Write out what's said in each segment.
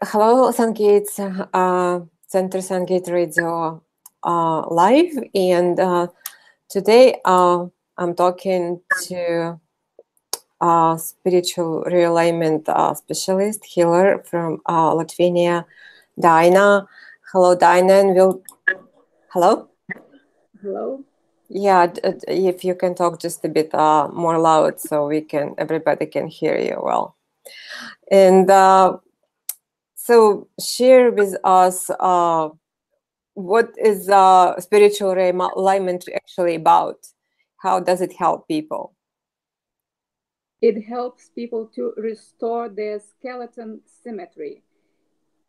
Hello, SunGates, Center SunGate Radio live, and today I'm talking to spiritual realignment specialist healer from Lithuania, Daina. Hello, Daina, and Will. Hello. Hello. Yeah, if you can talk just a bit more loud, so everybody can hear you well, and. So share with us what is spiritual alignment actually about? How does it help people? It helps people to restore their skeleton symmetry.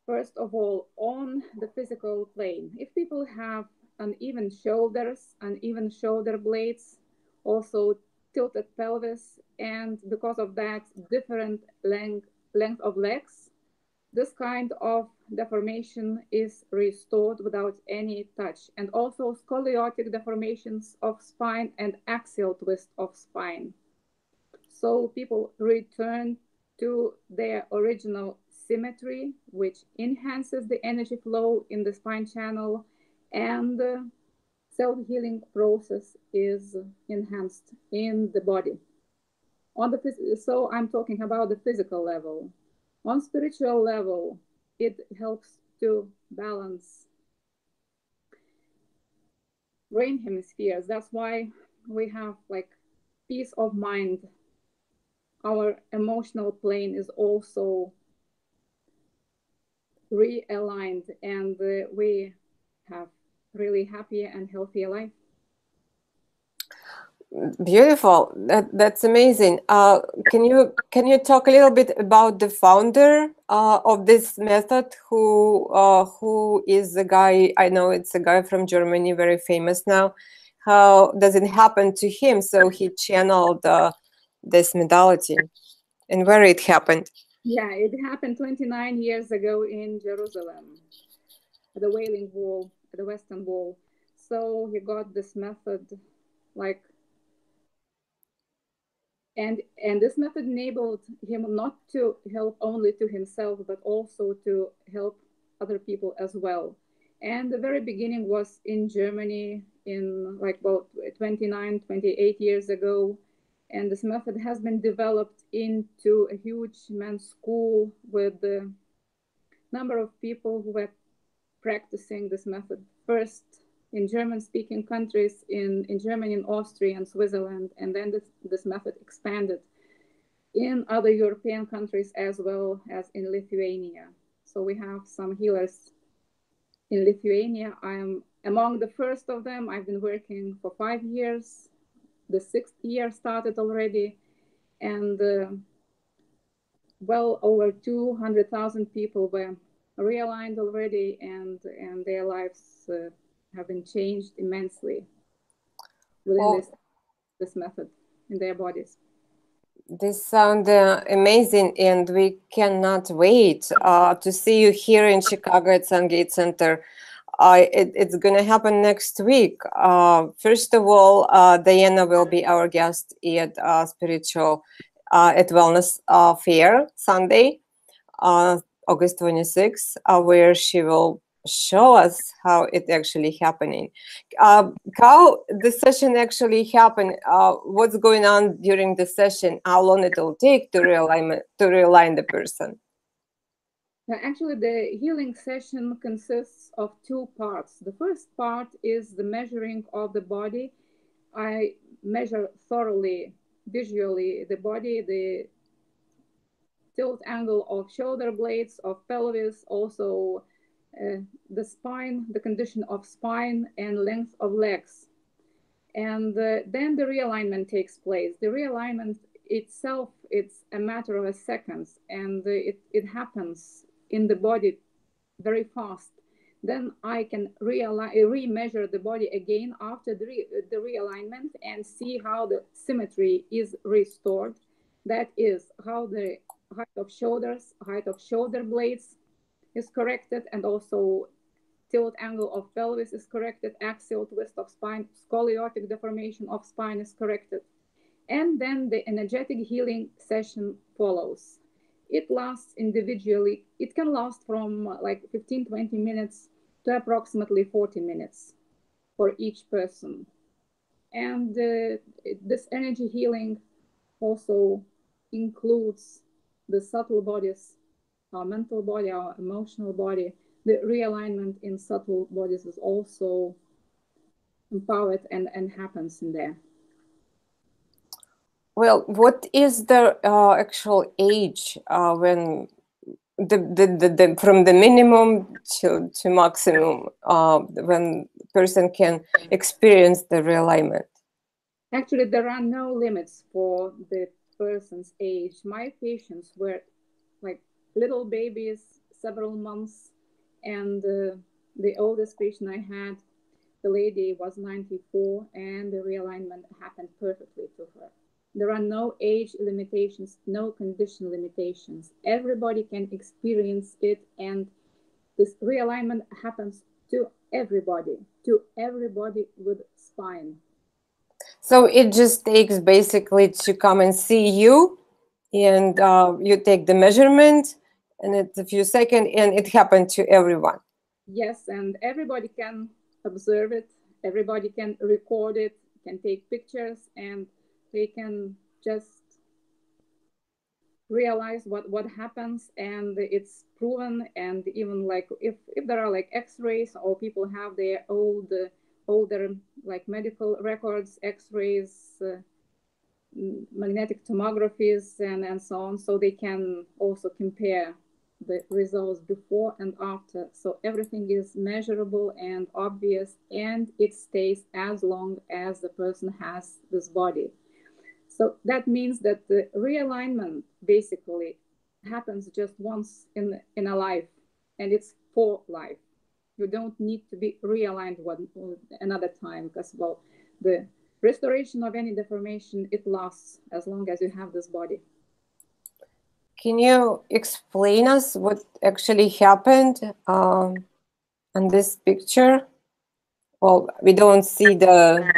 First of all, on the physical plane. If people have uneven shoulders, uneven shoulder blades, also tilted pelvis, and because of that, different length of legs, this kind of deformation is restored without any touch. And also scoliotic deformations of spine and axial twist of spine. So people return to their original symmetry, which enhances the energy flow in the spine channel, and the self-healing process is enhanced in the body. So I'm talking about the physical level. On spiritual level, it helps to balance brain hemispheres. That's why we have like peace of mind. Our emotional plane is also realigned, and we have really happy and healthy life. Beautiful. That's amazing. Can you talk a little bit about the founder of this method? Who is the guy? I know it's a guy from Germany, very famous now. How does it happen to him? So he channeled this modality, and where it happened? Yeah, it happened 29 years ago in Jerusalem, at the Wailing Wall, at the Western Wall. So he got this method, like, and this method enabled him not to help only to himself, but also to help other people as well. And the very beginning was in Germany in like about 29, 28 years ago. And this method has been developed into a huge men's school with the number of people who were practicing this method first in German-speaking countries, in Germany, in Austria, and Switzerland, and then this method expanded in other European countries as well as in Lithuania. So we have some healers in Lithuania. I am among the first of them. I've been working for 5 years. The 6th year started already, and well over 200,000 people were realigned already, and their lives have been changed immensely within this method in their bodies. This sounds amazing, and we cannot wait to see you here in Chicago at SunGate Center. It's going to happen next week. First of all, Daina will be our guest at Spiritual at Wellness Fair Sunday, August 26th, where she will show us how it actually happening. How the session actually happened, what's going on during the session, how long it will take to realign the person. Actually, the healing session consists of 2 parts. The first part is the measuring of the body. I measure thoroughly, visually, the body, the tilt angle of shoulder blades, of pelvis, also the spine, the condition of spine and length of legs. And then the realignment takes place. The realignment itself, it's a matter of seconds, and it happens in the body very fast. Then I can remeasure the body again after the realignment and see how the symmetry is restored. That is how the height of shoulders, height of shoulder blades is corrected, and also tilt angle of pelvis is corrected, axial twist of spine, scoliotic deformation of spine is corrected. And then the energetic healing session follows. It lasts individually. It can last from like 15-20 minutes to approximately 40 minutes for each person. And this energy healing also includes the subtle bodies, our mental body, our emotional body. The realignment in subtle bodies is also empowered and happens in there. Well, what is the actual age when from the minimum to maximum when person can experience the realignment? Actually, there are no limits for the person's age. My patients were like little babies, several months, and the oldest patient I had, the lady was 94, and the realignment happened perfectly to her. There are no age limitations, no condition limitations. Everybody can experience it, and this realignment happens to everybody with spine. So it just takes basically to come and see you, and you take the measurement, and it's a few seconds, and it happened to everyone. Yes, and everybody can observe it, everybody can record it, can take pictures, and they can just realize what happens, and it's proven. And even like if there are like x-rays, or people have their older like medical records, x-rays, magnetic tomographies, and so on, so they can also compare the results before and after. So everything is measurable and obvious, and it stays as long as the person has this body. So that means that the realignment basically happens just once in a life, and it's for life. You don't need to be realigned another time, because, well, the restoration of any deformation, it lasts as long as you have this body. Can you explain us what actually happened on this picture? Well, we don't see the...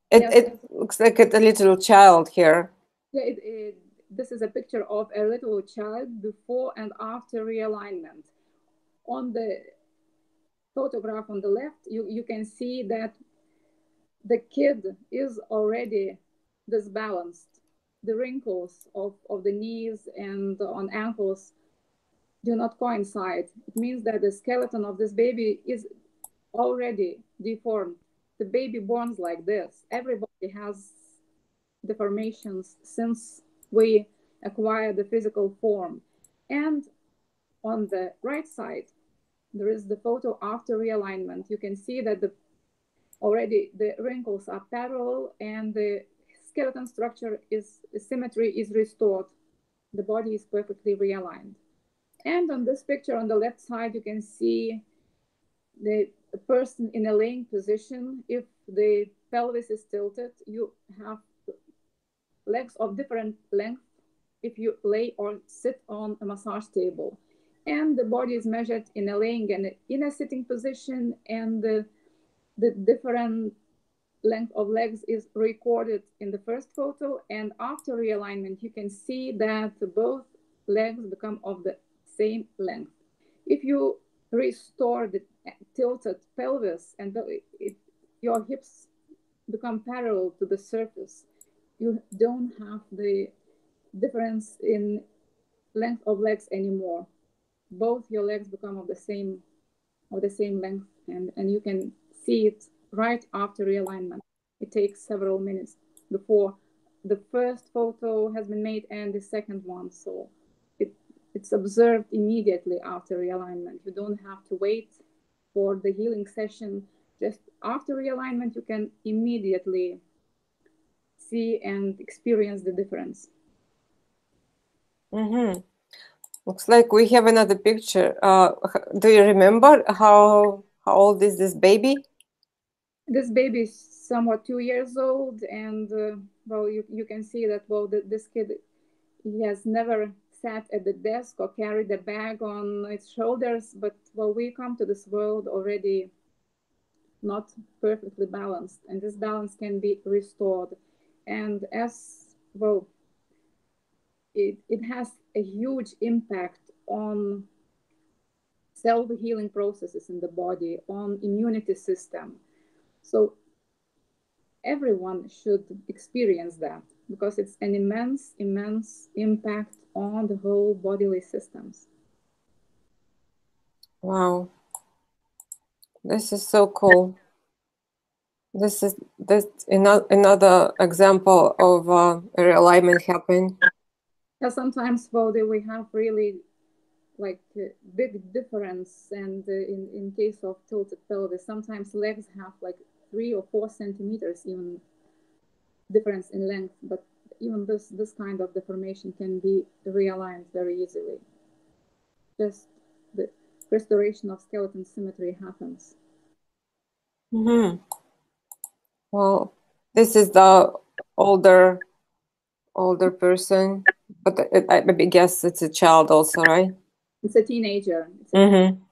Yes. It looks like a little child here. Yeah, this is a picture of a little child before and after realignment. On the photograph on the left, you can see that the kid is already disbalanced. The wrinkles of the knees and on ankles do not coincide. It means that the skeleton of this baby is already deformed. The baby borns like this. Everybody has deformations since we acquire the physical form. And on the right side, there is the photo after realignment. You can see that already the wrinkles are parallel, and the skeleton structure symmetry is restored. The body is perfectly realigned. And on this picture on the left side, you can see the person in a laying position. If the pelvis is tilted, you have legs of different length if you lay or sit on a massage table. And the body is measured in a laying and in a sitting position, and the different length of legs is recorded in the first photo. And after realignment, you can see that both legs become of the same length. If you restore the tilted pelvis and your hips become parallel to the surface, you don't have the difference in length of legs anymore. Both your legs become of the same length, and you can see it right after realignment. It takes several minutes before the first photo has been made and the second one. So it's observed immediately after realignment. You don't have to wait for the healing session. Just after realignment, you can immediately see and experience the difference. Mm-hmm. Looks like we have another picture. Do you remember how old is this baby? This baby is somewhat 2 years old, and well, you can see that, well, this kid, he has never sat at the desk or carried a bag on its shoulders, but, well, we come to this world already not perfectly balanced, and this balance can be restored. And as well, it has a huge impact on self-healing processes in the body, on immunity system. So everyone should experience that because it's an immense impact on the whole bodily systems. Wow, this is so cool. This is another example of realignment happening. Yeah, sometimes we have really like big difference, and in case of tilted pelvis, sometimes legs have like 3 or 4 centimeters even difference in length, but even this kind of deformation can be realigned very easily. Just the restoration of skeleton symmetry happens. Mm-hmm. Well, this is the older person, but I guess it's a child also, right? It's a teenager. Mm-hmm.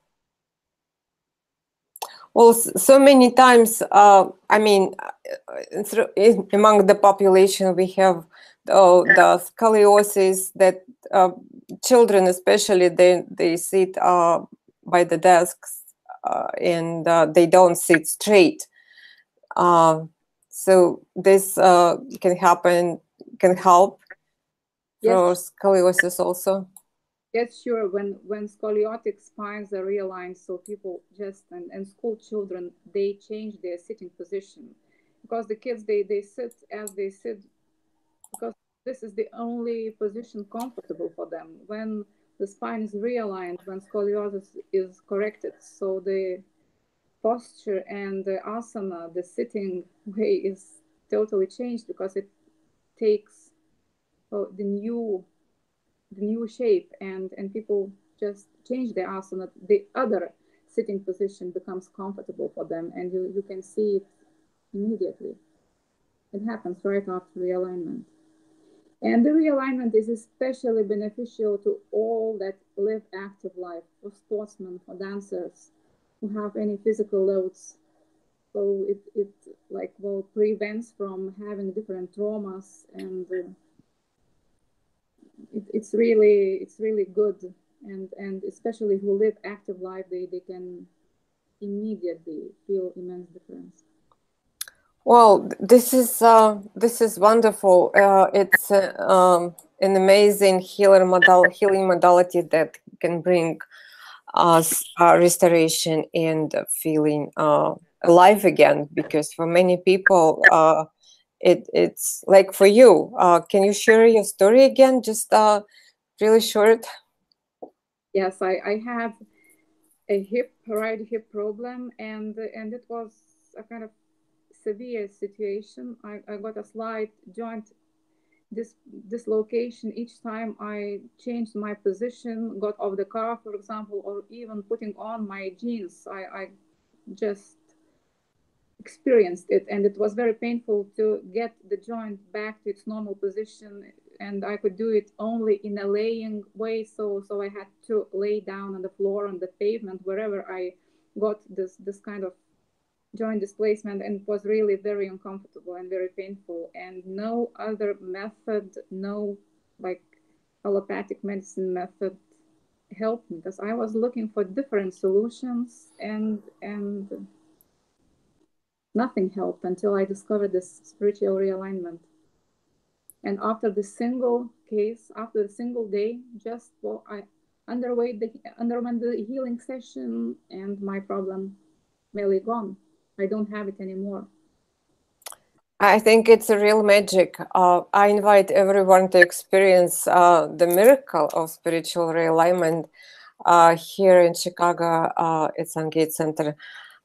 Well, so many times, I mean, among the population, we have the scoliosis that children, especially, they sit by the desks and they don't sit straight. So this can help for Yes, scoliosis also. yes, sure. When scoliotic spines are realigned, so people just and school children, they change their sitting position because the kids they sit as they sit because this is the only position comfortable for them. When the spine is realigned, when scoliosis is corrected, so the posture and the asana, the sitting way is totally changed because it takes the new shape, and people just change the asana. The other sitting position becomes comfortable for them, and you can see it immediately. It happens right after realignment. And the realignment is especially beneficial to all that live active life, for sportsmen, for dancers who have any physical loads. So it like prevents from having different traumas, and it's really good. And especially who live active life, they can immediately feel immense difference. Well, this is wonderful. It's an amazing healing modality that can bring us restoration and feeling alive again. Because for many people, it's like for you. Can you share your story again? Just really short. Yes, I had a right hip problem, and it was a kind of severe situation. I got a slight joint dislocation each time I changed my position, got off the car, for example, or even putting on my jeans. I just experienced it, and it was very painful to get the joint back to its normal position. And I could do it only in a laying way, so I had to lay down on the floor, on the pavement, wherever I got this kind of joint displacement, and it was really very uncomfortable and very painful. And no other method, no like allopathic medicine method helped me, because I was looking for different solutions, and nothing helped until I discovered this spiritual realignment. And after the single case, after the single day, just I underwent the healing session, and my problem merely gone. I don't have it anymore. I think it's a real magic. I invite everyone to experience the miracle of spiritual realignment here in Chicago at SunGates Center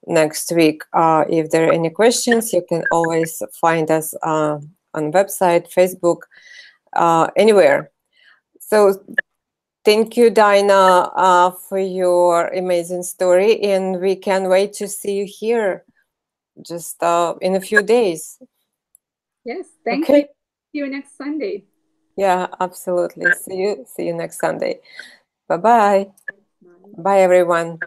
next week. If there are any questions, you can always find us on website, Facebook, anywhere. So thank you, Daina, for your amazing story, and we can't wait to see you here just in a few days. Yes, thank Okay. you. See you next Sunday. Yeah, absolutely. See you next Sunday. Bye-bye. Bye. Bye, everyone.